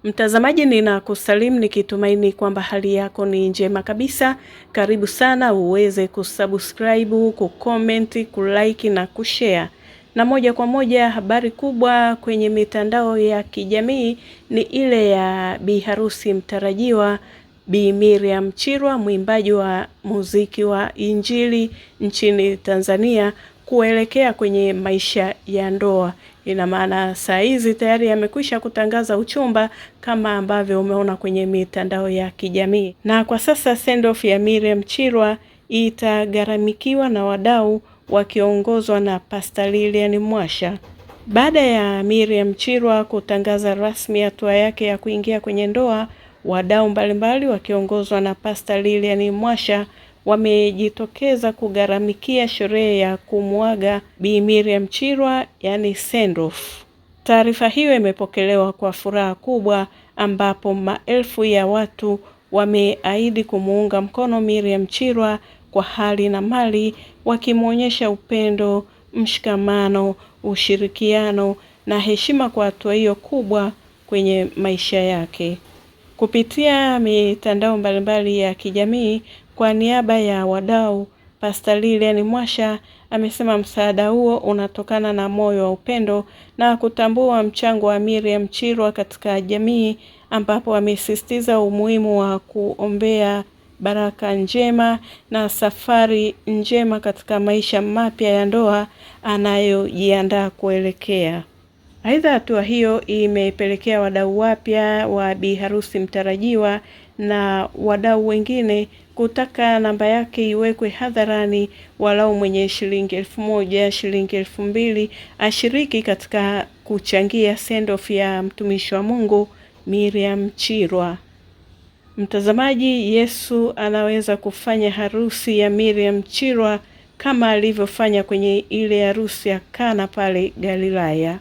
Mtazamaji, ninakusalimu nikitumaini kwamba hali yako ni njema kabisa. Karibu sana uweze kusubscribe, kucomment, kulike na kushare. Na moja kwa moja, habari kubwa kwenye mitandao ya kijamii ni ile ya bi harusi mtarajiwa Bi Miriam Chirwa, mwimbaji wa muziki wa Injili nchini Tanzania, kuelekea kwenye maisha ya ndoa. Ina maana saa hizi tayari amekwisha kutangaza uchumba kama ambavyo umeona kwenye mitandao ya kijamii. Na kwa sasa send off ya Miriam Chirwa itagharamikiwa na wadau wakiongozwa na Pastor Lilian Mwasha. Baada ya Miriam Chirwa kutangaza rasmi hatua yake ya kuingia kwenye ndoa, wadau mbalimbali wakiongozwa na Pastor Lilian Mwasha wamejitokeza kugharamikia sherehe ya kumwaga Bi Miriam Chirwa, yani send off. Taarifa hiyo imepokelewa kwa furaha kubwa, ambapo maelfu ya watu wameahidi kumuunga mkono Miriam Chirwa kwa hali na mali, wakimwonyesha upendo, mshikamano, ushirikiano na heshima kwa hatua hiyo kubwa kwenye maisha yake. Kupitia mitandao mbalimbali ya kijamii, kwa niaba ya wadau, Pastor Lilian Mwasha amesema msaada huo unatokana na moyo wa upendo na kutambua mchango wa Miriam Chirwa katika jamii, ambapo amesisitiza umuhimu wa kuombea baraka njema na safari njema katika maisha mapya ya ndoa anayojiandaa kuelekea. Aidha, hatua hiyo imepelekea wadau wapya wa bi harusi mtarajiwa na wadau wengine kutaka namba yake iwekwe hadharani, walau mwenye shilingi 1,000, shilingi 2,000 ashiriki katika kuchangia send off ya mtumishi wa Mungu Miriam Chirwa. Mtazamaji, Yesu anaweza kufanya harusi ya Miriam Chirwa kama alivyofanya kwenye ile harusi ya Kana pale Galilaya.